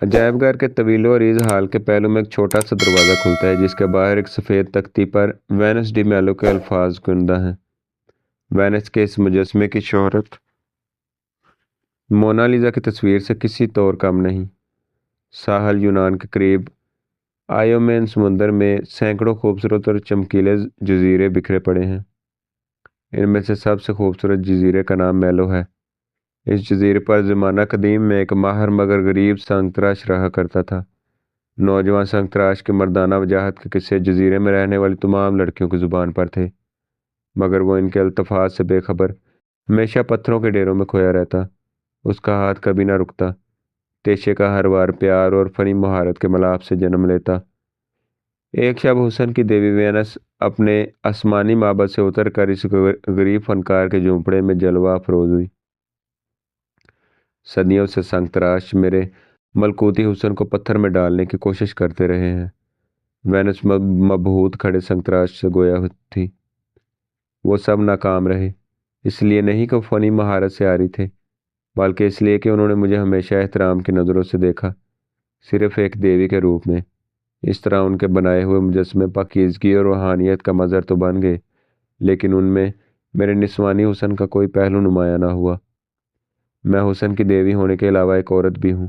عجائب گھر کے طویل و عریض ہال کے پہلو میں ایک چھوٹا سا دروازہ کھلتا ہے، جس کے باہر ایک سفید تختی پر وینس ڈی میلو کے الفاظ کندہ ہیں۔ وینس کے اس مجسمے کی شہرت مونالیزا کی تصویر سے کسی طور کم نہیں۔ ساحل یونان کے قریب آئیومین سمندر میں سینکڑوں خوبصورت اور چمکیلے جزیرے بکھرے پڑے ہیں۔ ان میں سے سب سے خوبصورت جزیرے کا نام میلو ہے۔ اس جزیرے پر زمانہ قدیم میں ایک ماہر مگر غریب سنگ تراش رہا کرتا تھا۔ نوجوان سنگ تراش کے مردانہ وجاہت کے قصے جزیرے میں رہنے والی تمام لڑکیوں کی زبان پر تھے، مگر وہ ان کے التفات سے بے خبر ہمیشہ پتھروں کے ڈیروں میں کھویا رہتا۔ اس کا ہاتھ کبھی نہ رکتا۔ تیشے کا ہر وار پیار اور فنی مہارت کے ملاپ سے جنم لیتا۔ ایک شب حسن کی دیوی وینس اپنے آسمانی معبد سے اتر کر اس غریب فنکار کے جھونپڑے میں جلوہ افروز ہوئی۔ صدیوں سے سنگ تراش میرے ملکوتی حسن کو پتھر میں ڈالنے کی کوشش کرتے رہے ہیں۔ وینس مبہوت کھڑے سنگ تراش سے گویا تھی۔ وہ سب ناکام رہے، اس لیے نہیں کہ وہ فنی مہارت سے عاری تھے، بلکہ اس لیے کہ انہوں نے مجھے ہمیشہ احترام کی نظروں سے دیکھا، صرف ایک دیوی کے روپ میں۔ اس طرح ان کے بنائے ہوئے مجسمے پاکیزگی اور روحانیت کا مظہر تو بن گئے، لیکن ان میں میرے نسوانی حسن کا کوئی پہلو نمایاں نہ ہوا۔ میں حسن کی دیوی ہونے کے علاوہ ایک عورت بھی ہوں۔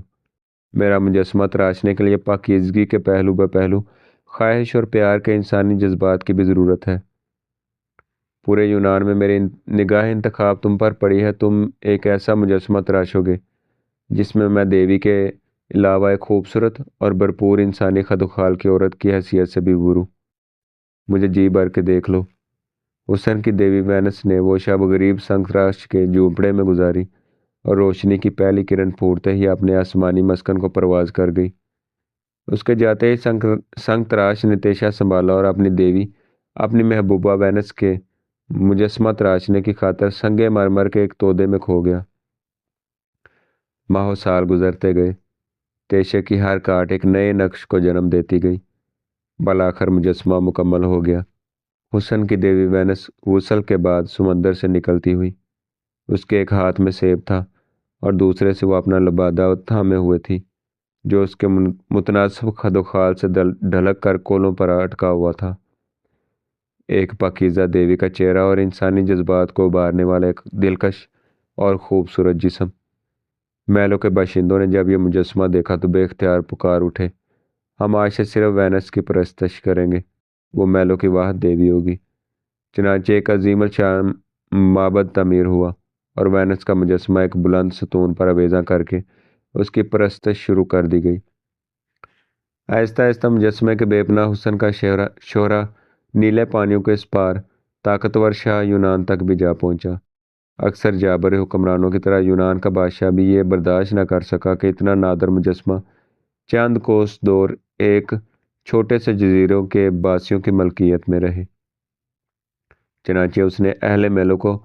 میرا مجسمہ تراشنے کے لیے پاکیزگی کے پہلو بہ پہلو خواہش اور پیار کے انسانی جذبات کی بھی ضرورت ہے۔ پورے یونان میں میری نگاہ انتخاب تم پر پڑی ہے۔ تم ایک ایسا مجسمہ تراشو گے جس میں دیوی کے علاوہ ایک خوبصورت اور بھرپور انسانی خدوخال کی عورت کی حیثیت سے بھی ابھروں۔ مجھے جی بھر کے دیکھ لو۔ حسن کی دیوی وینس نے وہ شب غریب سنگ تراش کے جھونپڑے میں گزاری، اور روشنی کی پہلی کرن پھوٹتے ہی اپنے آسمانی مسکن کو پرواز کر گئی۔ اس کے جاتے ہی سنگ تراش نے تیشہ سنبھالا اور اپنی دیوی، اپنی محبوبہ وینس کے مجسمہ تراشنے کی خاطر سنگ مرمر کے ایک تودے میں کھو گیا۔ ماہ و سال گزرتے گئے، تیشے کی ہر کاٹ ایک نئے نقش کو جنم دیتی گئی۔ بالآخر مجسمہ مکمل ہو گیا۔ حسن کی دیوی وینس غسل کے بعد سمندر سے نکلتی ہوئی۔ اس کے ایک ہاتھ میں سیب تھا اور دوسرے سے وہ اپنا لبادہ تھامے ہوئے تھی، جو اس کے متناسب خدوخال سے ڈھلک کر کولوں پر اٹکا ہوا تھا۔ ایک پاکیزہ دیوی کا چہرہ اور انسانی جذبات کو ابھارنے والا ایک دلکش اور خوبصورت جسم۔ میلو کے باشندوں نے جب یہ مجسمہ دیکھا تو بے اختیار پکار اٹھے، ہم آج سے صرف وینس کی پرستش کریں گے، وہ میلو کی واحد دیوی ہوگی۔ چنانچہ ایک عظیم الشان معبد تعمیر ہوا، اور وینس کا مجسمہ ایک بلند ستون پر آویزاں کر کے اس کی پرستش شروع کر دی گئی۔ آہستہ آہستہ مجسمے کے بے پناہ حسن کا شہرہ نیلے پانیوں کے اس پار طاقتور شاہ یونان تک بھی جا پہنچا۔ اکثر جابر حکمرانوں کی طرح یونان کا بادشاہ بھی یہ برداشت نہ کر سکا کہ اتنا نادر مجسمہ چند کوس دور ایک چھوٹے سے جزیروں کے باسیوں کی ملکیت میں رہے۔ چنانچہ اس نے اہل میلو کو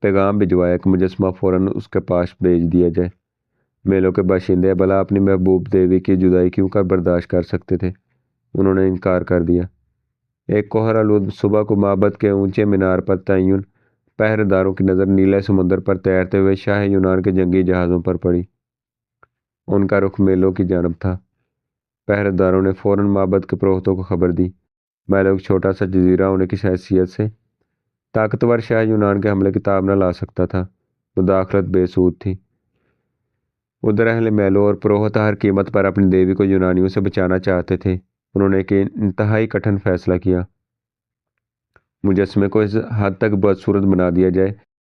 پیغام بھجوایا کہ مجسمہ فوراً اس کے پاس بھیج دیا جائے۔ میلو کے باشندے بھلا اپنی محبوب دیوی کی جدائی کیوں کر برداشت کر سکتے تھے؟ انہوں نے انکار کر دیا۔ ایک کوہر آلود صبح کو معبد کے اونچے مینار پر تعین پہرے داروں کی نظر نیلے سمندر پر تیرتے ہوئے شاہ یونان کے جنگی جہازوں پر پڑی۔ ان کا رخ میلو کی جانب تھا۔ پہرے داروں نے فوراً معبد کے پروہتوں کو خبر دی۔ میلو ایک چھوٹا سا جزیرہ ہونے کی حیثیت سے طاقتور شاہ یونان کے حملے کی تاب نہ لا سکتا تھا۔ مداخلت بے سود تھی۔ ادھر اہل میلو اور پروہت ہر قیمت پر اپنی دیوی کو یونانیوں سے بچانا چاہتے تھے۔ انہوں نے ایک انتہائی کٹھن فیصلہ کیا۔ مجسمے کو اس حد تک بدصورت بنا دیا جائے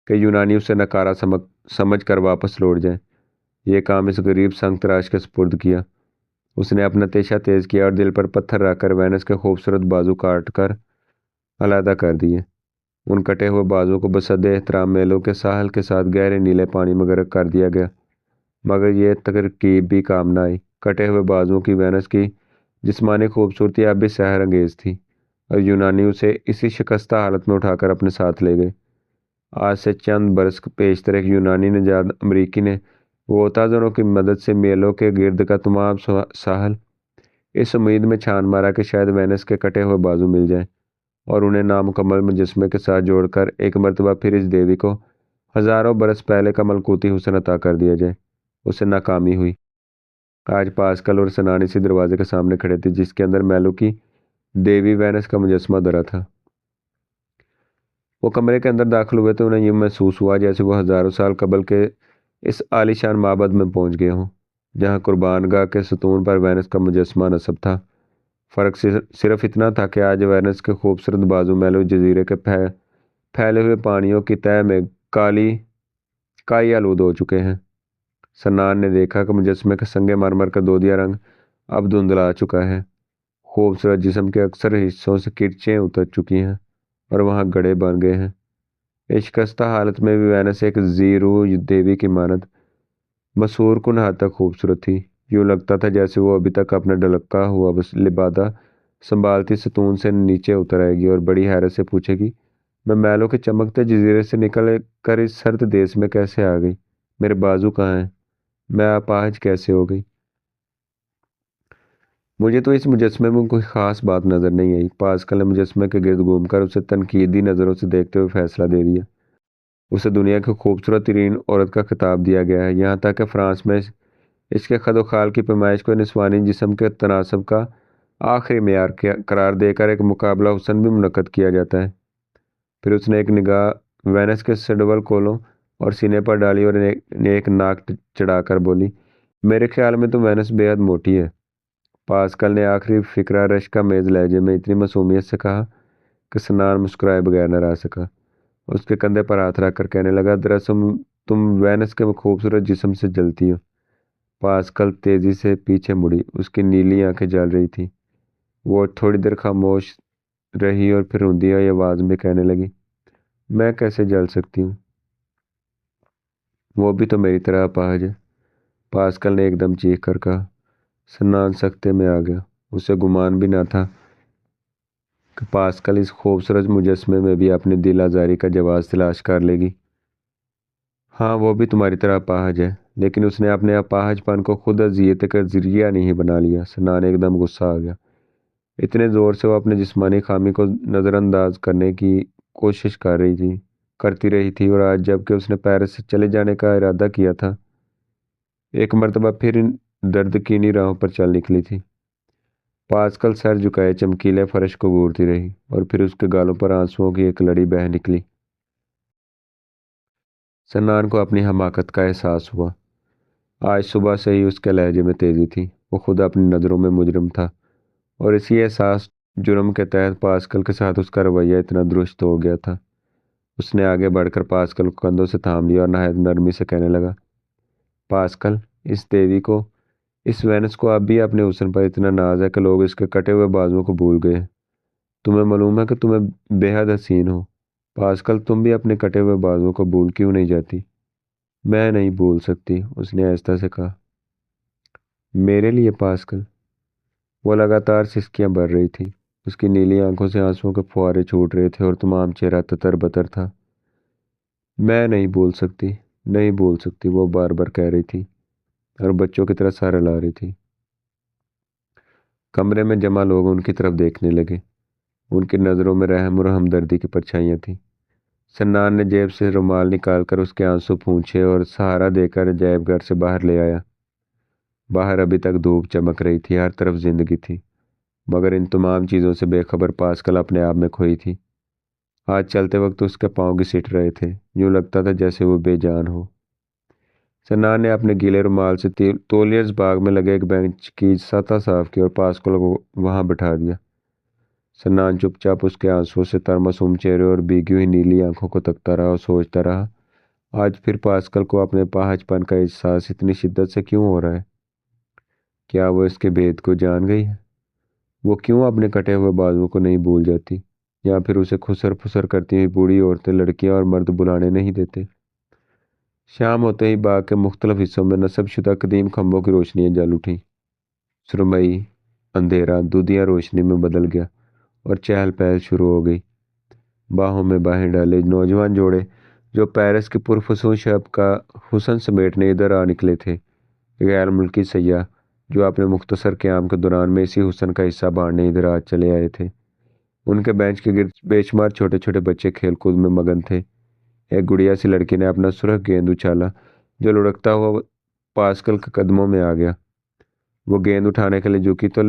کہ یونانی اسے نکارہ سمجھ کر واپس لوٹ جائیں۔ یہ کام اس غریب سنگ تراش کے سپرد کیا۔ اس نے اپنا تیشہ تیز کیا اور دل پر پتھر رکھ کر وینس کے خوبصورت بازو کاٹ کر علیحدہ کر دیے۔ ان کٹے ہوئے بازو کو بصد احترام میلو کے ساحل کے ساتھ گہرے نیلے پانی میں غرق کر دیا گیا، مگر یہ ترکیب بھی کام نہ آئی۔ کٹے ہوئے بازوؤں کی وینس کی جسمانی خوبصورتی اب بھی سحر انگیز تھی، اور یونانی اسے اسی شکستہ حالت میں اٹھا کر اپنے ساتھ لے گئے۔ آج سے چند برس پیشتر ایک یونانی نژاد امریکی نے غوطہ کی مدد سے میلو کے گرد کا تمام ساحل اس امید میں چھان مارا کہ شاید وینس کے کٹے ہوئے بازو مل جائیں اور انہیں نامکمل مجسمے کے ساتھ جوڑ کر ایک مرتبہ پھر اس دیوی کو ہزاروں برس پہلے کا ملکوتی حسن عطا کر دیا جائے۔ اسے ناکامی ہوئی۔ آج پاسکل اور سنان اسی دروازے کے سامنے کھڑے تھے جس کے اندر میلو کی دیوی وینس کا مجسمہ دھرا تھا۔ وہ کمرے کے اندر داخل ہوئے تو انہیں یہ محسوس ہوا جیسے وہ ہزاروں سال قبل کے اس عالی شان معبد میں پہنچ گئے ہوں جہاں قربان گاہ کے ستون پر وینس کا مجسمہ نصب تھا۔ فرق صرف اتنا تھا کہ آج وینس کے خوبصورت بازو میلو جزیرے کے پھیلے ہوئے پانیوں کی تہہ میں کائی آلود ہو چکے ہیں۔ سنان نے دیکھا کہ مجسمے کے سنگ مرمر کا دودیا رنگ اب دھندلا چکا ہے، خوبصورت جسم کے اکثر حصوں سے کرچیں اتر چکی ہیں اور وہاں گڑھے بن گئے ہیں۔ شکستہ حالت میں بھی وینس ایک زیرو دیوی کی مانند مسحور کن حد تک خوبصورت تھی۔ یوں لگتا تھا جیسے وہ ابھی تک اپنا ڈھلکا ہوا لبادہ سنبھالتی ستون سے نیچے اتر آئے گی اور بڑی حیرت سے پوچھے گی، میں میلوں کے چمکتے جزیرے سے نکل کر اس سرد دیس میں کیسے آ گئی؟ میرے بازو کہاں ہیں؟ میں اپاہج کیسے ہو گئی؟ مجھے تو اس مجسمے میں کوئی خاص بات نظر نہیں آئی۔ پاسکل نے مجسمے کے گرد گھوم کر اسے تنقیدی نظروں سے دیکھتے ہوئے فیصلہ دے دیا۔ اسے دنیا کی خوبصورت ترین عورت کا خطاب دیا گیا ہے، یہاں تک کہ فرانس میں اس کے خد و خال کی پیمائش کو نسوانی جسم کے تناسب کا آخری معیار قرار دے کر ایک مقابلہ حسن بھی منعقد کیا جاتا ہے۔ پھر اس نے ایک نگاہ وینس کے سڈول کولوں اور سینے پر ڈالی اور ایک ناک چڑھا کر بولی، میرے خیال میں تو وینس بے حد موٹی ہے۔ پاسکل نے آخری فقرہ رشکہ میز لہجے میں اتنی معصومیت سے کہا کہ سنان مسکرائے بغیر نہ رہ سکا۔ اس کے کندھے پر ہاتھ رکھ کر کہنے لگا، دراصل تم وینس کے خوبصورت جسم سے جلتی ہو۔ پاسکل تیزی سے پیچھے مڑی، اس کی نیلی آنکھیں جل رہی تھیں۔ وہ تھوڑی دیر خاموش رہی اور پھر روندی ہوئی آواز میں کہنے لگی، میں کیسے جل سکتی ہوں؟ وہ بھی تو میری طرح اپاہج ہے۔ پاسکل نے ایک دم چیخ کر کہا۔ سنان سکتے میں آ گیا۔ اسے گمان بھی نہ تھا کہ پاسکل اس خوبصورت مجسمے میں بھی اپنی دل آزاری کا جواز تلاش کر لے گی۔ ہاں وہ بھی تمہاری طرح اپاہج ہے، لیکن اس نے اپنے اپاہج پن کو خود اذیت کا ذریعہ نہیں بنا لیا۔ سنان ایک دم غصہ آ گیا۔ اتنے زور سے وہ اپنے جسمانی خامی کو نظر انداز کرنے کی کوشش کرتی رہی تھی، اور آج جب کہ اس نے پیرس سے چلے جانے کا ارادہ کیا تھا، ایک مرتبہ پھر درد کینی راہوں پر چل نکلی تھی۔ پاسکل سر جھکائے چمکیلے فرش کو گھورتی رہی اور پھر اس کے گالوں پر آنسوؤں کی ایک لڑی بہہ نکلی۔ سنان کو اپنی حماقت کا احساس ہوا۔ آج صبح سے ہی اس کے لہجے میں تیزی تھی۔ وہ خود اپنی نظروں میں مجرم تھا، اور اسی احساس جرم کے تحت پاسکل کے ساتھ اس کا رویہ اتنا درست ہو گیا تھا۔ اس نے آگے بڑھ کر پاسکل کو کندھوں سے تھام لیا اور نہایت نرمی سے کہنے لگا، پاسکل، اس دیوی کو، اس وینس کو اب بھی اپنے حسن پر اتنا ناز ہے کہ لوگ اس کے کٹے ہوئے بازوؤں کو بھول گئے ہیں۔ تمہیں معلوم ہے کہ تمہیں بے حد حسین ہو۔ پاسکل، تم بھی اپنے کٹے ہوئے بازوؤں کو بھول کیوں نہیں جاتی؟ میں نہیں بھول سکتی، اس نے آہستہ سے کہا۔ میرے لیے پاسکل؟ وہ لگاتار سسکیاں بھر رہی تھی۔ اس کی نیلی آنکھوں سے آنسوؤں کے فوارے چھوٹ رہے تھے اور تمام چہرہ تتر بتر تھا۔ میں نہیں بھول سکتی، نہیں بھول سکتی، وہ بار بار کہہ رہی تھی اور بچوں کی طرح سر ہلا رہی تھی۔ کمرے میں جمع لوگ ان کی طرف دیکھنے لگے۔ ان کی نظروں میں رحم اور ہمدردی کی پرچھائیاں تھیں۔ سنان نے جیب سے رومال نکال کر اس کے آنسو پونچھے اور سہارا دے کر عجائب گھر سے باہر لے آیا۔ باہر ابھی تک دھوپ چمک رہی تھی، ہر طرف زندگی تھی، مگر ان تمام چیزوں سے بے خبر پاسکل اپنے آپ میں کھوئی تھی۔ آج چلتے وقت اس کے پاؤں گھسٹ رہے تھے، یوں لگتا تھا جیسے وہ بے جان ہو۔ سنان نے اپنے گیلے رومال سے تولیرز باغ میں لگے ایک بینچ کی سطح صاف کی اور پاسکل کو وہاں بٹھا دیا۔ سنان چپ چاپ اس کے آنسوؤں سے تر معصوم چہرے اور بھیگی ہوئی نیلی آنکھوں کو تکتا رہا اور سوچتا رہا، آج پھر پاسکل کو اپنے پاہج پن کا احساس اتنی شدت سے کیوں ہو رہا ہے؟ کیا وہ اس کے بھید کو جان گئی ہے؟ وہ کیوں اپنے کٹے ہوئے بازوؤں کو نہیں بھول جاتی؟ یا پھر اسے خسر پھسر کرتی ہوئی بوڑھی عورتیں، لڑکیاں اور مرد بلانے نہیں دیتے؟ شام ہوتے ہی باغ کے مختلف حصوں میں نصب شدہ قدیم کھمبوں کی روشنیاں جل اٹھیں۔ سرمئی اندھیرا دودھیا روشنی میں بدل گیا اور چہل پہل شروع ہو گئی۔ باہوں میں باہیں ڈالے نوجوان جوڑے جو پیرس کی پرفسوں شب کا حسن سمیٹنے ادھر آ نکلے تھے، غیر ملکی سیاح جو اپنے مختصر قیام کے دوران میں اسی حسن کا حصہ بانٹنے ادھر آج چلے آئے تھے۔ ان کے بینچ کے گرد بے شمار چھوٹے چھوٹے بچے کھیل کود میں مگن تھے۔ ایک گڑیا سی لڑکی نے اپنا سرخ گیند اچھالا جو لڑکتا ہوا پاسکل کے قدموں میں آ گیا۔ وہ گیند اٹھانے کے لیے جھکی تو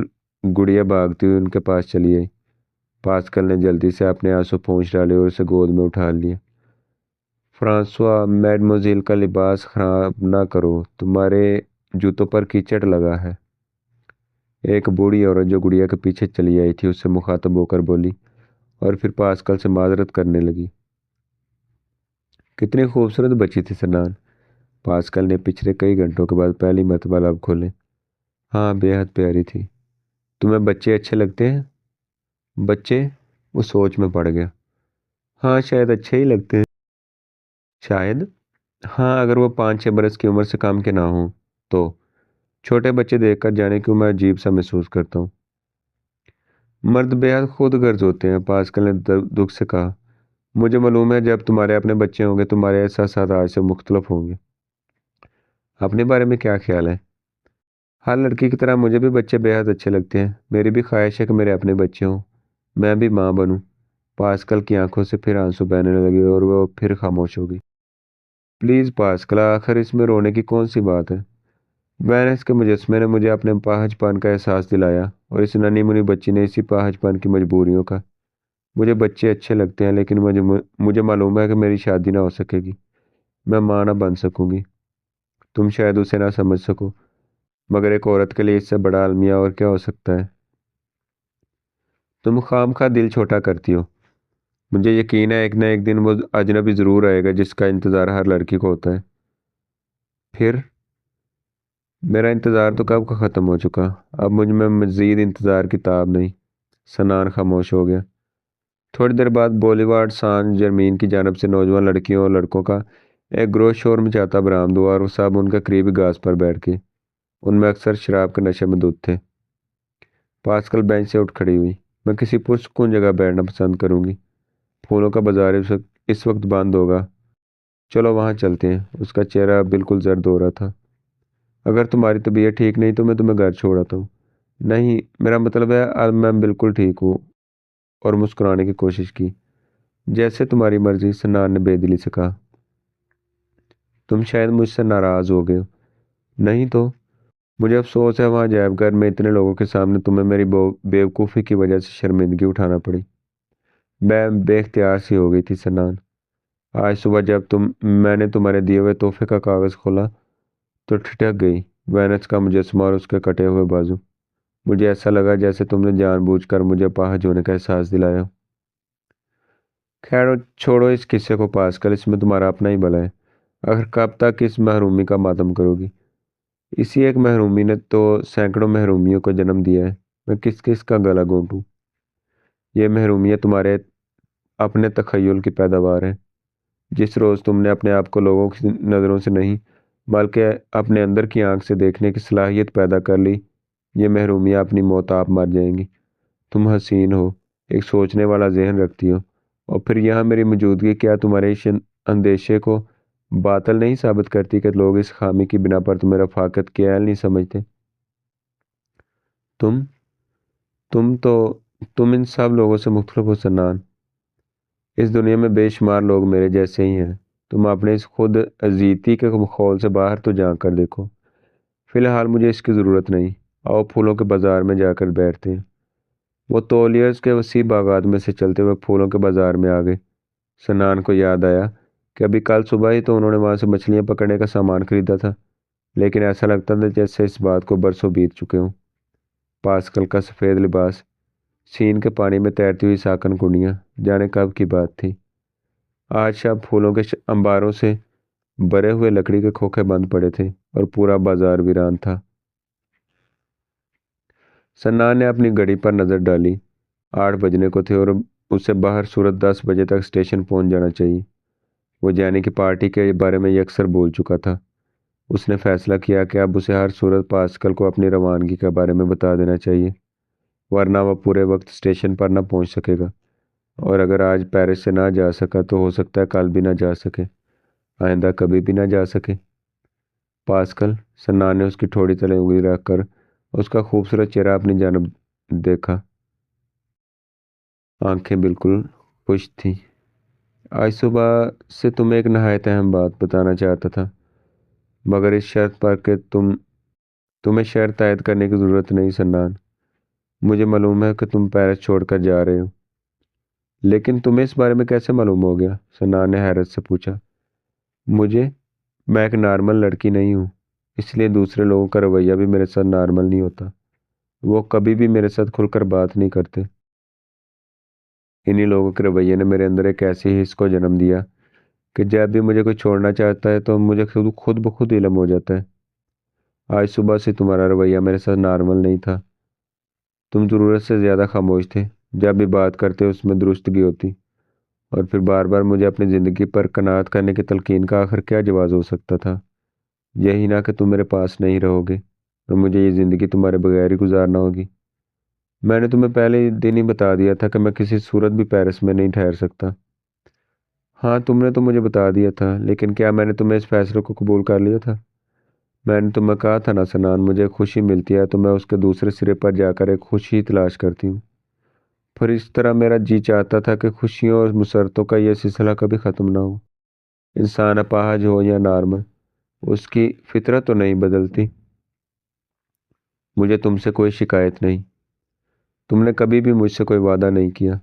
گڑیا بھاگتی ہوئی ان کے پاس چلی آئی۔ پاسکل نے جلدی سے اپنے آنسو پونچھ ڈالے اور اسے گود میں اٹھا لیا۔ فرانسوا، میڈموزیل کا لباس خراب نہ کرو، تمہارے جوتوں پر کیچڑ لگا ہے۔ ایک بوڑھی عورت جو گڑیا کے پیچھے چلی آئی تھی اس سے مخاطب ہو کر بولی اور پھر پاسکل سے معذرت کرنے لگی۔ کتنی خوبصورت بچی تھی سنان، پاسکل نے پچھلے کئی گھنٹوں کے بعد پہلی مرتبہ لب کھولے۔ ہاں، بے حد پیاری تھی۔ تمہیں بچے اچھے لگتے ہیں؟ بچے؟ وہ سوچ میں پڑ گیا۔ ہاں، شاید اچھے ہی لگتے ہیں۔ شاید؟ ہاں، اگر وہ 5-6 برس کی عمر سے کم کے نہ ہوں تو۔ چھوٹے بچے دیکھ کر جانے کیوں میں عجیب سا محسوس کرتا ہوں۔ مرد بے حد خود غرض ہوتے ہیں، پاسکل نے دکھ سے کہا۔ مجھے معلوم ہے جب تمہارے اپنے بچے ہوں گے تمہارے احساسات آج سے مختلف ہوں گے۔ اپنے بارے میں کیا خیال ہے؟ ہر لڑکی کی طرح مجھے بھی بچے بے حد اچھے لگتے ہیں۔ میری بھی خواہش ہے کہ میرے اپنے بچے ہوں، میں بھی ماں بنوں۔ پاسکل کی آنکھوں سے پھر آنسو بہنے لگے اور وہ پھر خاموش ہو گئی۔ پلیز پاسکل، آخر اس میں رونے کی کون سی بات ہے؟ وینس کے مجسمے نے مجھے اپنے پاہج پن کا احساس دلایا اور اس ننھی منھی بچی نے اسی پاہج پن کی مجبوریوں کا۔ مجھے بچے اچھے لگتے ہیں لیکن مجھے معلوم ہے کہ میری شادی نہ ہو سکے گی، میں ماں نہ بن سکوں گی۔ تم شاید اسے نہ سمجھ سکو مگر ایک عورت کے لیے اس سے بڑا المیہ اور کیا ہو سکتا ہے؟ تم خواہ دل چھوٹا کرتی ہو۔ مجھے یقین ہے ایک نہ ایک دن وہ اجنبی ضرور آئے گا جس کا انتظار ہر لڑکی کو ہوتا ہے۔ پھر؟ میرا انتظار تو کب کا ختم ہو چکا، اب مجھ میں مزید انتظار کی تاب نہیں۔ سنان خاموش ہو گیا۔ تھوڑی دیر بعد بولیوارڈ سان جرمین کی جانب سے نوجوان لڑکیوں اور لڑکوں کا ایک گروہ شور مچاتا برآمد ہوا اور وہ سب ان کے قریبی گھاس پر بیٹھ گئے۔ ان میں اکثر شراب کے نشے میں دھت تھے۔ پاسکل بینچ سے اٹھ کھڑی ہوئی۔ میں کسی پرسکون جگہ بیٹھنا پسند کروں گی۔ پھولوں کا بازار اس وقت بند ہوگا، چلو وہاں چلتے ہیں۔ اس کا چہرہ بالکل زرد ہو رہا تھا۔ اگر تمہاری طبیعت ٹھیک نہیں تو میں تمہیں گھر چھوڑ آتا ہوں۔ نہیں، میرا مطلب ہے اب میں بالکل ٹھیک ہوں، اور مسکرانے کی کوشش کی۔ جیسے تمہاری مرضی، سنان نے بے دلی سے کہا۔ تم شاید مجھ سے ناراض ہو گئے ہو۔ نہیں تو، مجھے افسوس ہے وہاں عجائب گھر میں اتنے لوگوں کے سامنے تمہیں میری بیوقوفی کی وجہ سے شرمندگی اٹھانا پڑی۔ میں بے اختیار سی ہو گئی تھی سنان۔ آج صبح جب میں نے تمہارے دیے ہوئے تحفے کا کاغذ کھولا تو ٹھٹک گئی۔ وینس کا مجسمہ اور اس کے کٹے ہوئے بازو، مجھے ایسا لگا جیسے تم نے جان بوجھ کر مجھے اپاہج ہونے کا احساس دلایا ہو۔ خیر چھوڑو اس قصے کو پاسکل، اس میں تمہارا اپنا ہی بھلا ہے۔ آخر کب تک اس محرومی کا ماتم کرو گی؟ اسی ایک محرومی نے تو سینکڑوں محرومیوں کو جنم دیا ہے، میں کس کس کا گلا گھونٹوں؟ یہ محرومیاں تمہارے اپنے تخیل کی پیداوار ہے۔ جس روز تم نے اپنے آپ کو لوگوں کی نظروں سے نہیں بلکہ اپنے اندر کی آنکھ سے دیکھنے کی صلاحیت پیدا کر لی، یہ محرومیاں اپنی موت آپ مر جائیں گی۔ تم حسین ہو، ایک سوچنے والا ذہن رکھتی ہو، اور پھر یہاں میری موجودگی کیا تمہارے اس اندیشے کو باطل نہیں ثابت کرتی کہ لوگ اس خامی کی بنا پر تمہیں رفاقت کے اہل نہیں سمجھتے؟ تم ان سب لوگوں سے مختلف ہو سنان۔ اس دنیا میں بے شمار لوگ میرے جیسے ہی ہیں۔ تم اپنے اس خود اذیتی کے ماحول سے باہر تو جا کر دیکھو۔ فی الحال مجھے اس کی ضرورت نہیں، آؤ پھولوں کے بازار میں جا کر بیٹھتے ہیں۔ وہ تولیرز کے وسیع باغات میں سے چلتے ہوئے پھولوں کے بازار میں آ گئے۔ سنان کو یاد آیا کہ ابھی کل صبح ہی تو انہوں نے وہاں سے مچھلیاں پکڑنے کا سامان خریدا تھا، لیکن ایسا لگتا تھا جیسے اس بات کو برسوں بیت چکے ہوں۔ پاسکل کا سفید لباس، سین کے پانی میں تیرتی ہوئی ساکن کنڈیاں، جانے کب کی بات تھی۔ آج شب پھولوں کے انباروں سے بھرے ہوئے لکڑی کے کھوکھے بند پڑے تھے اور پورا بازار ویران تھا۔ سنان نے اپنی گھڑی پر نظر ڈالی۔ 8 بجنے کو تھے اور اسے باہر صورت 10 بجے تک اسٹیشن پہنچ جانا چاہیے۔ وہ جانی کی پارٹی کے بارے میں یکسر بول چکا تھا۔ اس نے فیصلہ کیا کہ اب اسے ہر صورت پاسکل کو اپنی روانگی کے بارے میں بتا دینا چاہیے، ورنہ وہ پورے وقت اسٹیشن پر نہ پہنچ سکے گا، اور اگر آج پیرس سے نہ جا سکا تو ہو سکتا ہے کل بھی نہ جا سکے، آئندہ کبھی بھی نہ جا سکے۔ پاسکل، سنان نے اس کی ٹھوڑی تلے انگلی رکھ کر اس کا خوبصورت چہرہ اپنی جانب دیکھا۔ آنکھیں بالکل خوش تھیں۔ آج صبح سے تمہیں ایک نہایت اہم بات بتانا چاہتا تھا، مگر اس شرط پر کہ تم تمہیں شرط عائد کرنے کی ضرورت نہیں سنان، مجھے معلوم ہے کہ تم پیرس چھوڑ کر جا رہے ہو۔ لیکن تمہیں اس بارے میں کیسے معلوم ہو گیا؟ سنان نے حیرت سے پوچھا۔ میں ایک نارمل لڑکی نہیں ہوں، اس لیے دوسرے لوگوں کا رویہ بھی میرے ساتھ نارمل نہیں ہوتا۔ وہ کبھی بھی میرے ساتھ کھل کر بات نہیں کرتے۔ انہی لوگوں کے رویے نے میرے اندر ایک ایسی حس کو جنم دیا کہ جب بھی مجھے کوئی چھوڑنا چاہتا ہے تو مجھے خود بخود علم ہو جاتا ہے۔ آج صبح سے تمہارا رویہ میرے ساتھ نارمل نہیں تھا۔ تم ضرورت سے زیادہ خاموش تھے، جب بھی بات کرتے اس میں درستگی ہوتی، اور پھر بار بار مجھے اپنی زندگی پر قناعت کرنے کی تلقین کا آخر کیا جواز ہو سکتا تھا؟ یہی نہ کہ تم میرے پاس نہیں رہو گے اور مجھے یہ زندگی تمہارے بغیر ہی گزارنا ہوگی۔ میں نے تمہیں پہلے دن ہی بتا دیا تھا کہ میں کسی صورت بھی پیرس میں نہیں ٹھہر سکتا۔ ہاں، تم نے تو مجھے بتا دیا تھا، لیکن کیا میں نے تمہیں اس فیصلے کو قبول کر لیا تھا؟ میں نے تمہیں کہا تھا نا سنان، مجھے خوشی ملتی ہے تو میں اس کے دوسرے سرے پر جا کر ایک خوشی تلاش کرتی ہوں۔ پھر اس طرح میرا جی چاہتا تھا کہ خوشیوں اور مسرتوں کا یہ سلسلہ کبھی ختم نہ ہو۔ انسان اپاہج ہو یا نارمل، اس کی فطرت تو نہیں بدلتی۔ مجھے تم سے کوئی شکایت نہیں۔ تم نے کبھی بھی مجھ سے کوئی وعدہ نہیں کیا۔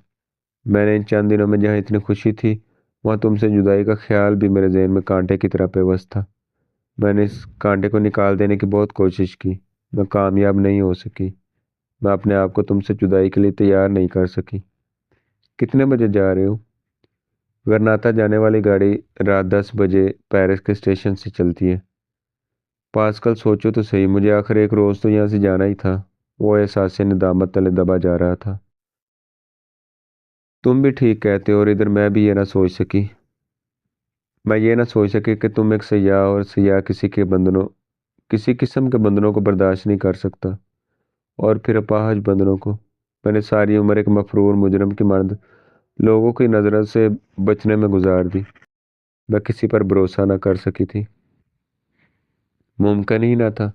میں نے ان چند دنوں میں جہاں اتنی خوشی تھی وہاں تم سے جدائی کا خیال بھی میرے ذہن میں کانٹے کی طرح پیوست تھا۔ میں نے اس کانٹے کو نکال دینے کی بہت کوشش کی، میں کامیاب نہیں ہو سکی۔ میں اپنے آپ کو تم سے جدائی کے لیے تیار نہیں کر سکی۔ کتنے بجے جا رہے ہو؟ غرناطہ جانے والی گاڑی رات 10 بجے پیرس کے اسٹیشن سے چلتی ہے۔ پاسکل، سوچو تو صحیح، مجھے آخر ایک روز تو یہاں سے جانا ہی تھا۔ وہ احساس ندامت تلے دبا جا رہا تھا۔ تم بھی ٹھیک کہتے ہو، اور ادھر میں بھی یہ نہ سوچ سکی کہ تم ایک سیاح، اور سیاح کسی قسم کے بندنوں کو برداشت نہیں کر سکتا، اور پھر اپاہج بندنوں کو۔ میں نے ساری عمر ایک مفرور مجرم کی مانند لوگوں کی نظروں سے بچنے میں گزار دی۔ میں کسی پر بھروسہ نہ کر سکی تھی، ممکن ہی نہ تھا۔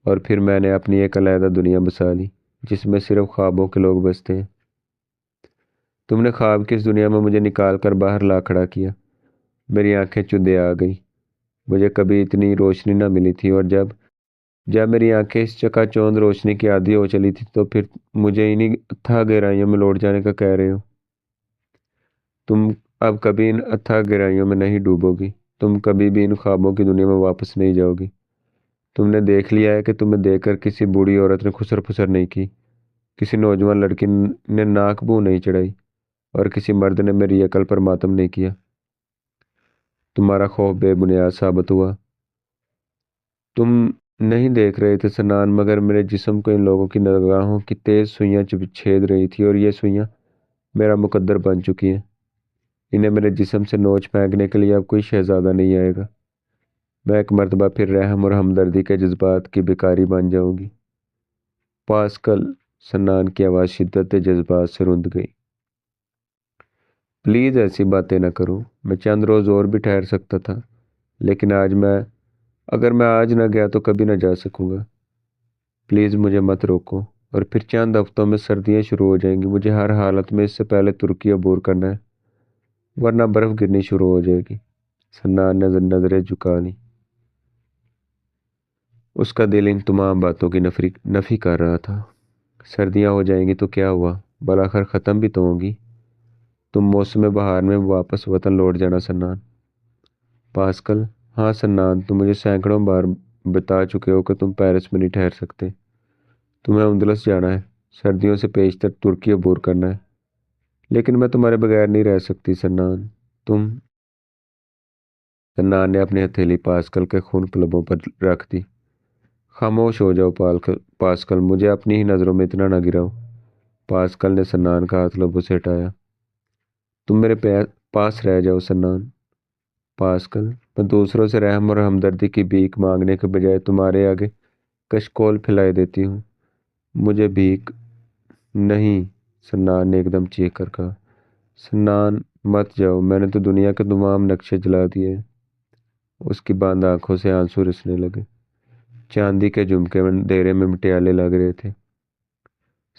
اور پھر میں نے اپنی ایک علیحدہ دنیا بسا لی جس میں صرف خوابوں کے لوگ بستے ہیں۔ تم نے خواب کی اس دنیا میں مجھے نکال کر باہر لا کھڑا کیا۔ میری آنکھیں چدے آ گئی۔ مجھے کبھی اتنی روشنی نہ ملی تھی، اور جب میری آنکھیں اس چکا چوند روشنی کی عادی ہو چلی تھی تو پھر مجھے انہی اتھاہ گہرائیوں میں لوٹ جانے کا کہہ رہے ہو۔ تم اب کبھی ان اتھاہ گہرائیوں میں نہیں ڈوبو گی، تم کبھی بھی ان خوابوں کی دنیا میں واپس نہیں جاؤ گی۔ تم نے دیکھ لیا ہے کہ تمہیں دیکھ کر کسی بوڑھی عورت نے خسر پھسر نہیں کی، کسی نوجوان لڑکی نے ناک بو نہیں چڑھائی، اور کسی مرد نے میری عقل پر ماتم نہیں کیا۔ تمہارا خوف بے بنیاد ثابت ہوا۔ تم نہیں دیکھ رہے تھے سنان، مگر میرے جسم کو ان لوگوں کی نگاہوں کی تیز سوئیاں چھید رہی تھی، اور یہ سوئیاں میرا مقدر بن چکی ہیں۔ انہیں میرے جسم سے نوچ پھینکنے کے لیے اب کوئی شہزادہ نہیں آئے گا۔ میں ایک مرتبہ پھر رحم اور ہمدردی کے جذبات کی بھکاری بن جاؤں گی۔ پاسکل، سنان کی آواز شدت جذبات سے رند گئی۔ پلیز ایسی باتیں نہ کرو، میں چند روز اور بھی ٹھہر سکتا تھا، لیکن اگر میں آج نہ گیا تو کبھی نہ جا سکوں گا۔ پلیز مجھے مت روکو، اور پھر چند ہفتوں میں سردیاں شروع ہو جائیں گی۔ مجھے ہر حالت میں اس سے پہلے ترکی عبور کرنا ہے، ورنہ برف گرنی شروع ہو جائے گی۔ سنان نے نظریں جھکا لی۔ اس کا دل ان تمام باتوں کی نفی کر رہا تھا۔ سردیاں ہو جائیں گی تو کیا ہوا، بالآخر ختم بھی تو ہوں گی۔ تم موسم بہار میں واپس وطن لوٹ جانا سنان۔ پاسکل، ہاں سنان، تم مجھے سینکڑوں بار بتا چکے ہو کہ تم پیرس میں نہیں ٹھہر سکتے۔ تمہیں اندلس جانا ہے، سردیوں سے پیشتر ترکی عبور کرنا ہے، لیکن میں تمہارے بغیر نہیں رہ سکتی سنان۔ سنان نے اپنی ہتھیلی پاسکل کے خنک لبوں پر رکھ دی۔ خاموش ہو جاؤ پاسکل، مجھے اپنی ہی نظروں میں اتنا نہ گراؤ۔ پاسکل نے سنان کا ہاتھ لبوں سے ہٹایا۔ تم میرے پاس رہ جاؤ سنان۔ پاسکل، میں دوسروں سے رحم اور ہمدردی کی بھیک مانگنے کے بجائے تمہارے آگے کشکول پھیلائے دیتی ہوں۔ مجھے بھیک نہیں، سنان نے ایک دم چیخ کر کہا۔ سنان، مت جاؤ، میں نے تو دنیا کے تمام نقشے جلا دیے ہیں۔ اس کی بند آنکھوں سے آنسو رسنے لگے۔ چاندی کے جھمکے اندھیرے میں مٹیالے لگ رہے تھے۔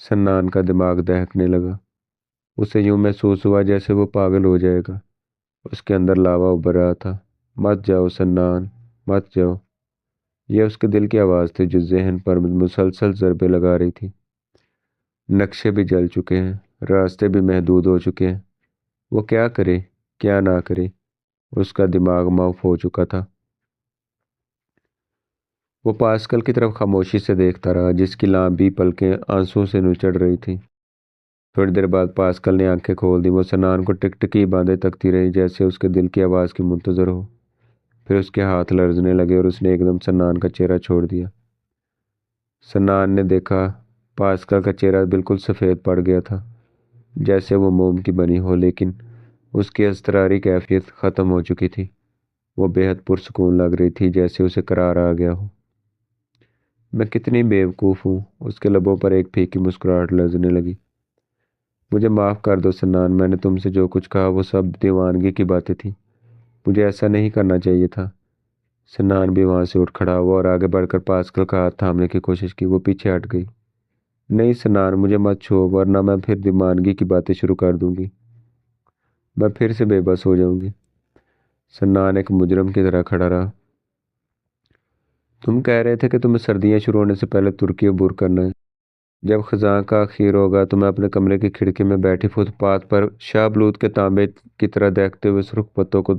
سنان کا دماغ دہکنے لگا۔ اسے یوں محسوس ہوا جیسے وہ پاگل ہو جائے گا۔ اس کے اندر لاوا ابھر رہا تھا۔ مت جاؤ سنان، مت جاؤ۔ یہ اس کے دل کی آواز تھی جو ذہن پر مسلسل ضربے لگا رہی تھی۔ نقشے بھی جل چکے ہیں، راستے بھی محدود ہو چکے ہیں، وہ کیا کرے کیا نہ کرے؟ اس کا دماغ معاف ہو چکا تھا۔ وہ پاسکل کی طرف خاموشی سے دیکھتا رہا، جس کی لامبی پلکیں آنسوں سے نچڑ رہی تھیں۔ تھوڑی دیر بعد پاسکل نے آنکھیں کھول دی۔ وہ سنان کو ٹکٹکی باندھے تکتی رہی، جیسے اس کے دل کی آواز کی منتظر ہو۔ پھر اس کے ہاتھ لرزنے لگے اور اس نے ایک دم سنان کا چہرہ چھوڑ دیا۔ سنان نے دیکھا پاسکل کا چہرہ بالکل سفید پڑ گیا تھا، جیسے وہ موم کی بنی ہو، لیکن اس کی اضطراری کیفیت ختم ہو چکی تھی۔ وہ بے حد پرسکون لگ رہی تھی، جیسے اسے قرار آ گیا ہو۔ میں کتنی بیوقوف ہوں۔ اس کے لبوں پر ایک پھیکی مسکراہٹ لرزنے لگی۔ مجھے معاف کر دو سنان، میں نے تم سے جو کچھ کہا وہ سب دیوانگی کی باتیں تھیں، مجھے ایسا نہیں کرنا چاہیے تھا۔ سنان بھی وہاں سے اٹھ کھڑا ہوا اور آگے بڑھ کر پاسکل کا ہاتھ تھامنے کی کوشش کی۔ وہ پیچھے ہٹ گئی۔ نہیں سنان، مجھے مت چھو، ورنہ میں پھر دیوانگی کی باتیں شروع کر دوں گی، میں پھر سے بے بس ہو جاؤں گی۔ سنان ایک مجرم کی طرح کھڑا رہا۔ تم کہہ رہے تھے کہ تمہیں سردیاں شروع ہونے سے پہلے ترکی عبور کرنا ہے۔ جب خزاں کا اخیر ہوگا تو میں اپنے کمرے کی کھڑکی میں بیٹھی فٹ پاتھ پر شاہ بلوت کے تانبے کی طرح دیکھتے ہوئے سرخ پتوں کو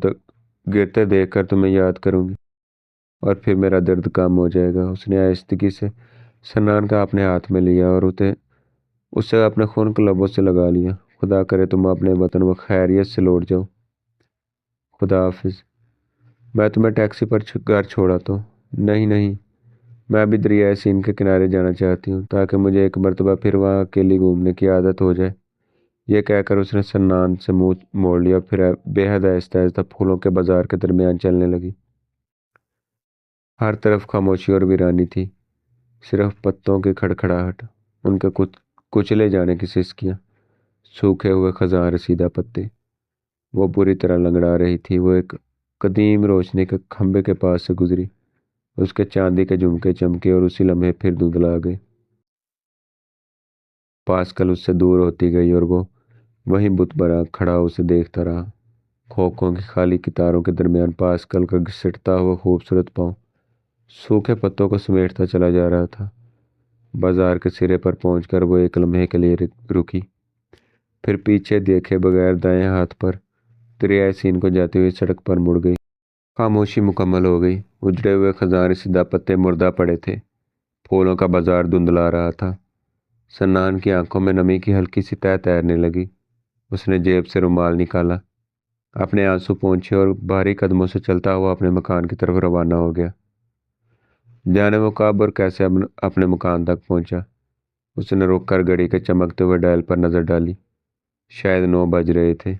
گرتے دیکھ کر تمہیں یاد کروں گی، اور پھر میرا درد کم ہو جائے گا۔ اس نے آہستگی سے سنان کا اپنے ہاتھ میں لیا اور اسے اپنے خون کے لبوں سے لگا لیا۔ خدا کرے تم اپنے وطن و خیریت سے لوٹ جاؤ۔ خدا حافظ۔ میں تمہیں ٹیکسی پر گھر چھوڑاتا ہوں۔ نہیں نہیں، میں ابھی دریائے سین کے کنارے جانا چاہتی ہوں، تاکہ مجھے ایک مرتبہ پھر وہاں اکیلی گھومنے کی عادت ہو جائے۔ یہ کہہ کر اس نے سنان سے منہ موڑ لیا، پھر بے حد آہستہ آہستہ پھولوں کے بازار کے درمیان چلنے لگی۔ ہر طرف خاموشی اور ویرانی تھی، صرف پتوں کی کھڑکھڑاہٹ، ان کے کچلے جانے کی سسکیاں، سوکھے ہوئے خزاں رسیدہ پتے۔ وہ بری طرح لنگڑا رہی تھی۔ وہ ایک قدیم روشنی کے کھمبے کے پاس سے گزری، اس کے چاندی کے جھمکے چمکے اور اسی لمحے پھر دھندلا گئے۔ پاسکل اس سے دور ہوتی گئی اور وہ وہیں بت برآں کھڑا اسے دیکھتا رہا۔ کھوکھوں کی خالی کتاروں کے درمیان پاسکل کا گھسٹتا ہوا خوبصورت پاؤں سوکھے پتوں کو سمیٹتا چلا جا رہا تھا۔ بازار کے سرے پر پہنچ کر وہ ایک لمحے کے لیے رکی، پھر پیچھے دیکھے بغیر دائیں ہاتھ پر دریائے سین کو جاتی ہوئی سڑک پر مڑ گئی۔ خاموشی مکمل ہو گئی۔ اجڑے ہوئے خزاں رسیدہ پتے مردہ پڑے تھے، پھولوں کا بازار دھندلا رہا تھا۔ سنان کی آنکھوں میں نمی کی ہلکی سی تہ تیرنے لگی۔ اس نے جیب سے رومال نکالا، اپنے آنسو پونچھے اور بھاری قدموں سے چلتا ہوا اپنے مکان کی طرف روانہ ہو گیا۔ جانے وہ کب اور کیسے اپنے مکان تک پہنچا؟ اس نے رک کر گھڑی کے چمکتے ہوئے ڈائل پر نظر ڈالی۔ شاید 9 بج رہے تھے۔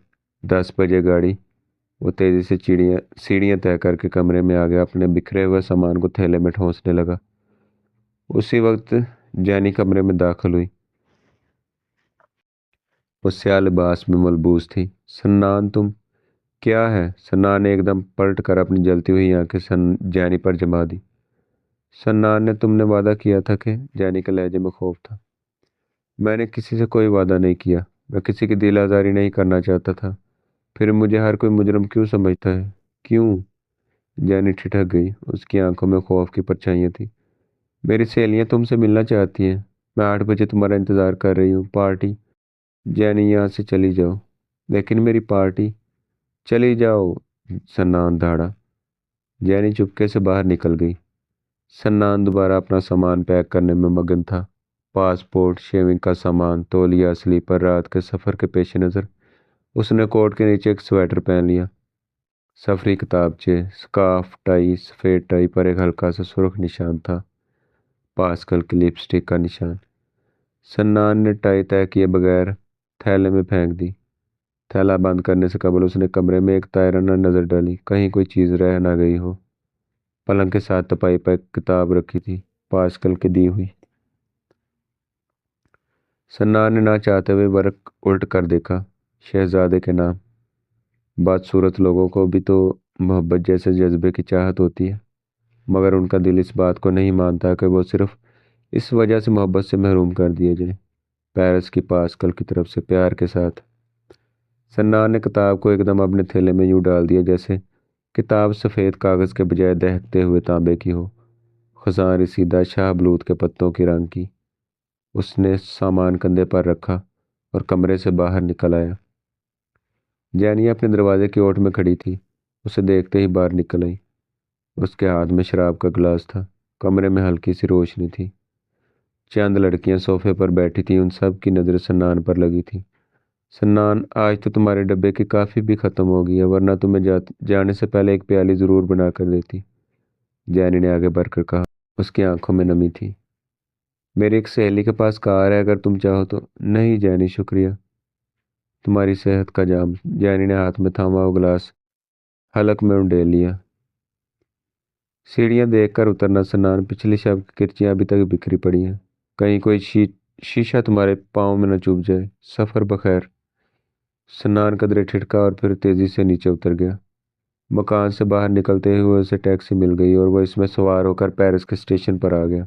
10 بجے گاڑی۔ وہ تیزی سے سیڑھیاں طے کر کے کمرے میں آ گیا، اپنے بکھرے ہوئے سامان کو تھیلے میں ٹھونسنے لگا۔ اسی وقت جینی کمرے میں داخل ہوئی۔ وہ سیاہ لباس میں ملبوس تھی۔ سنان تم؟ کیا ہے؟ سنان نے ایک دم پلٹ کر اپنی جلتی ہوئی آنکھیں جینی پر جما دی۔ سنان نے تم نے وعدہ کیا تھا کہ؟ جینی کے لہجے میں خوف تھا۔ میں نے کسی سے کوئی وعدہ نہیں کیا، میں کسی کی دل آزاری نہیں کرنا چاہتا تھا۔ پھر مجھے ہر کوئی مجرم کیوں سمجھتا ہے؟ کیوں؟ جینی ٹھٹک گئی، اس کی آنکھوں میں خوف کی پرچھائیاں تھیں۔ میری سہیلیاں تم سے ملنا چاہتی ہیں، میں 8 بجے تمہارا انتظار کر رہی ہوں۔ پارٹی؟ جینی یہاں سے چلی جاؤ۔ لیکن میری پارٹی؟ چلی جاؤ، سنان دھاڑا۔ جینی چپکے سے باہر نکل گئی۔ سنان دوبارہ اپنا سامان پیک کرنے میں مگن تھا۔ پاسپورٹ، شیونگ کا سامان، تولیہ، سلیپر، رات کے سفر کے پیش نظر اس نے کوٹ کے نیچے ایک سویٹر پہن لیا۔ سفری کتابچے، سکارف، ٹائی، سفید ٹائی پر ایک ہلکا سا سرخ نشان تھا، پاسکل کی لپسٹک کا نشان۔ سنان نے ٹائی طے کیے بغیر تھیلے میں پھینک دی۔ تھیلا بند کرنے سے قبل اس نے کمرے میں ایک تائرانہ نظر ڈالی، کہیں کوئی چیز رہ نہ گئی ہو۔ پلنگ کے ساتھ تپائی پر ایک کتاب رکھی تھی، پاسکل کی دی ہوئی۔ سنان نے نہ چاہتے ہوئے ورق الٹ کر دیکھا۔ شہزادے کے نام۔ بدصورت لوگوں کو بھی تو محبت جیسے جذبے کی چاہت ہوتی ہے، مگر ان کا دل اس بات کو نہیں مانتا کہ وہ صرف اس وجہ سے محبت سے محروم کر دیے جائیں۔ پیرس کی پاسکل کی طرف سے پیار کے ساتھ۔ سنان نے کتاب کو ایک دم اپنے تھیلے میں یوں ڈال دیا جیسے کتاب سفید کاغذ کے بجائے دہکتے ہوئے تانبے کی ہو۔ خزاں رسیدہ شاہ بلوت کے پتوں کی رنگ کی۔ اس نے سامان کندھے پر رکھا اور کمرے سے باہر نکل آیا۔ جینی اپنے دروازے کی اوٹ میں کھڑی تھی، اسے دیکھتے ہی باہر نکل آئی۔ اس کے ہاتھ میں شراب کا گلاس تھا، کمرے میں ہلکی سی روشنی تھی۔ چند لڑکیاں صوفے پر بیٹھی تھیں، ان سب کی نظریں سنان پر لگی تھی۔ سنان، آج تو تمہارے ڈبے کی کافی بھی ختم ہو گئی ہے، ورنہ تمہیں جانے سے پہلے ایک پیالی ضرور بنا کر دیتی، جینی نے آگے بڑھ کر کہا۔ اس کی آنکھوں میں نمی تھی۔ میری ایک سہیلی کے پاس کار ہے، اگر تم چاہو تو۔ نہیں جینی، شکریہ۔ تمہاری صحت کا جام۔ جینی نے ہاتھ میں تھاما وہ گلاس حلق میں انڈیل لیا۔ سیڑھیاں دیکھ کر اترنا سنان، پچھلی شب کی کرچیاں ابھی تک بکھری پڑی ہیں، کہیں کوئی شیشہ تمہارے پاؤں میں نہ چبھ جائے۔ سفر بخیر۔ سنان قدرے ٹھٹکا اور پھر تیزی سے نیچے اتر گیا۔ مکان سے باہر نکلتے ہوئے اسے ٹیکسی مل گئی اور وہ اس میں سوار ہو کر پیرس کے اسٹیشن پر آ گیا۔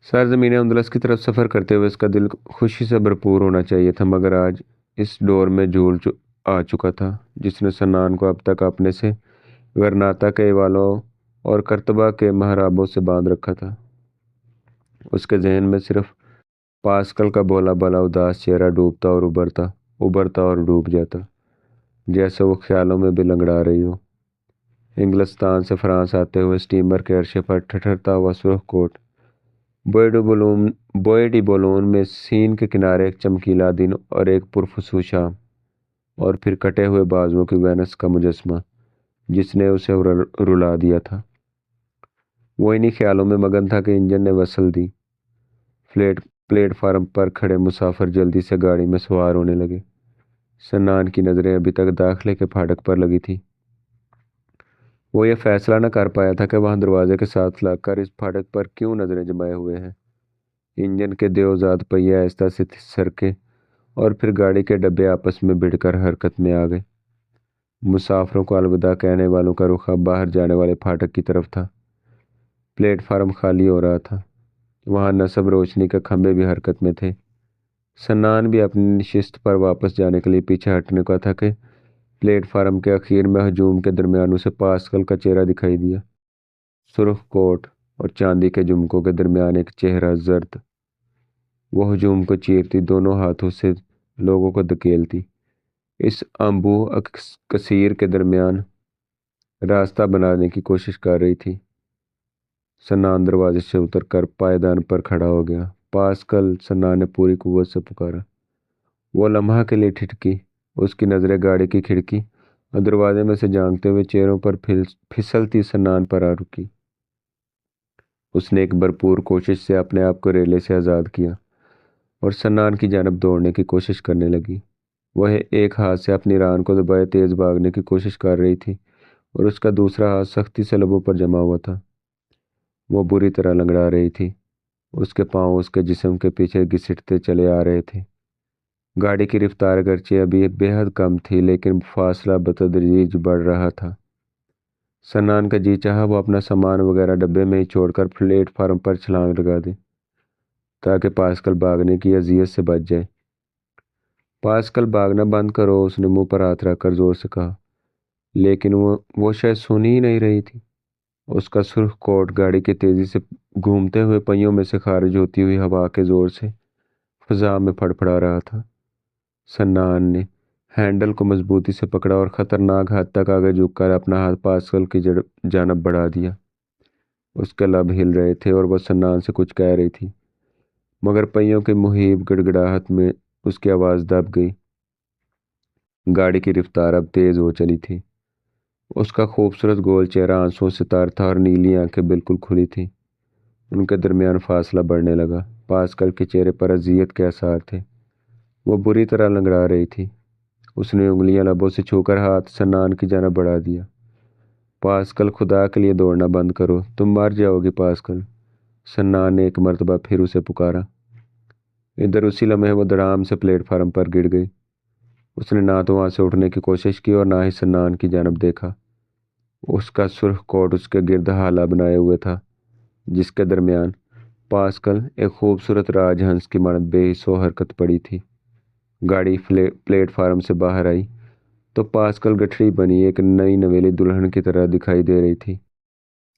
سرزمین اندلس کی طرف سفر کرتے ہوئے اس کا دل خوشی سے بھرپور ہونا چاہیے تھا، مگر آج اس ڈور میں جھول آ چکا تھا جس نے سنان کو اب تک اپنے سے غرناطہ کے ایوالوں اور کرتبہ کے محرابوں سے باندھ رکھا تھا۔ اس کے ذہن میں صرف پاسکل کا بھولا بھلا اداس چہرہ ڈوبتا اور ابھرتا اور ڈوب جاتا، جیسے وہ خیالوں میں بھی لنگڑا رہی ہو۔ انگلستان سے فرانس آتے ہوئے اسٹیمر کے عرصے پر ٹھٹھرتا ہوا سرخ کوٹ، بوئے ڈی بولون میں سین کے کنارے ایک چمکیلا دن اور ایک پرخصوص شام، اور پھر کٹے ہوئے بازوؤں کی وینس کا مجسمہ جس نے اسے رلا دیا تھا۔ وہ انہی خیالوں میں مگن تھا کہ انجن نے وصل دی۔ پلیٹ فارم پر کھڑے مسافر جلدی سے گاڑی میں سوار ہونے لگے۔ سنان کی نظریں ابھی تک داخلے کے پھاٹک پر لگی تھی۔ وہ یہ فیصلہ نہ کر پایا تھا کہ وہاں دروازے کے ساتھ لگ کر اس پھاٹک پر کیوں نظریں جمائے ہوئے ہیں۔ انجن کے دیوزاد پہیے آہستہ سے سرکے اور پھر گاڑی کے ڈبے آپس میں بھڑ کر حرکت میں آ گئے۔ مسافروں کو الوداع کہنے والوں کا رخ اب باہر جانے والے پھاٹک کی طرف تھا۔ پلیٹ فارم خالی ہو رہا تھا، وہاں نصب روشنی کے کھمبے بھی حرکت میں تھے۔ سنان بھی اپنی نشست پر واپس جانے کے لیے پیچھے ہٹنے کا تھا کہ پلیٹ فارم کے اخیر میں ہجوم کے درمیان اسے پاسکل کا چہرہ دکھائی دیا۔ سرخ کوٹ اور چاندی کے جھمکوں کے درمیان ایک چہرہ زرد۔ وہ ہجوم کو چیرتی دونوں ہاتھوں سے لوگوں کو دھکیلتی اس انبوہ کثیر کے درمیان راستہ بنانے کی کوشش کر رہی تھی۔ سنان دروازے سے اتر کر پائیدان پر کھڑا ہو گیا۔ پاسکل، سنان نے پوری قوت سے پکارا۔ وہ لمحہ کے لیے ٹھٹکی، اس کی نظریں گاڑی کی کھڑکی اور دروازے میں سے جھانکتے ہوئے چہروں پر پھسلتی سنان پر آ رکی۔ اس نے ایک بھرپور کوشش سے اپنے آپ کو ریلے سے آزاد کیا اور سنان کی جانب دوڑنے کی کوشش کرنے لگی۔ وہ ایک ہاتھ سے اپنی ران کو دبائے تیز بھاگنے کی کوشش کر رہی تھی اور اس کا دوسرا ہاتھ سختی سے لبوں پر جمع ہوا تھا۔ وہ بری طرح لنگڑا رہی تھی، اس کے پاؤں اس کے جسم کے پیچھے گھسٹتے چلے آ رہے تھے۔ گاڑی کی رفتار اگرچہ ابھی بے حد کم تھی، لیکن فاصلہ بتدریج بڑھ رہا تھا۔ سنان کا جی چاہا وہ اپنا سامان وغیرہ ڈبے میں ہی چھوڑ کر پلیٹ فارم پر چھلانگ لگا دے تاکہ پاسکل بھاگنے کی اذیت سے بچ جائے۔ پاسکل، بھاگنا بند کرو، اس نے منہ پر ہاتھ رکھ کر زور سے کہا، لیکن وہ شاید سن ہی نہیں رہی تھی۔ اس کا سرخ کوٹ گاڑی کے تیزی سے گھومتے ہوئے پہیوں میں سے خارج ہوتی ہوئی ہوا کے زور سے فضا میں پھڑپڑا رہا تھا۔ سنان نے ہینڈل کو مضبوطی سے پکڑا اور خطرناک حد تک آگے جھک کر اپنا ہاتھ پاسکل کی جانب بڑھا دیا۔ اس کے لب ہل رہے تھے اور وہ سنان سے کچھ کہہ رہی تھی، مگر پہیوں کی مہیب گڑگڑاہٹ میں اس کی آواز دب گئی۔ گاڑی کی رفتار اب تیز ہو چلی تھی۔ اس کا خوبصورت گول چہرہ آنسوؤں سے تار تھا اور نیلی آنکھیں بالکل کھلی تھیں۔ ان کے درمیان فاصلہ بڑھنے لگا۔ پاسکل کے چہرے پر اذیت کے آثار تھے، وہ بری طرح لنگڑا رہی تھی۔ اس نے انگلیاں لبوں سے چھو کر ہاتھ سنان کی جانب بڑھا دیا۔ پاسکل، خدا کے لیے دوڑنا بند کرو، تم مر جاؤ گی پاسکل، سنان نے ایک مرتبہ پھر اسے پکارا۔ ادھر اسی لمحے وہ دڑام سے پلیٹ فارم پر گر گئی۔ اس نے نہ تو وہاں سے اٹھنے کی کوشش کی اور نہ ہی سنان کی جانب دیکھا۔ اس کا سرخ کوٹ اس کے گرد ہالہ بنائے ہوئے تھا، جس کے درمیان پاسکل ایک خوبصورت راج ہنس کی مانند بے حس و حرکت پڑی تھی۔ گاڑی پلیٹ فارم سے باہر آئی تو پاسکل گٹھڑی بنی ایک نئی نویلی دلہن کی طرح دکھائی دے رہی تھی۔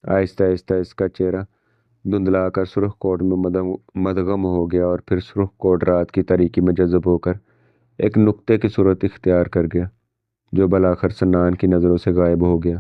آہستہ آہستہ اس کا چہرہ دھندلا کر سرخ کوٹ میں مدغم ہو گیا اور پھر سرخ کوٹ رات کی تاریکی میں جذب ہو کر ایک نقطے کی صورت اختیار کر گیا جو بلاخر سنان کی نظروں سے غائب ہو گیا۔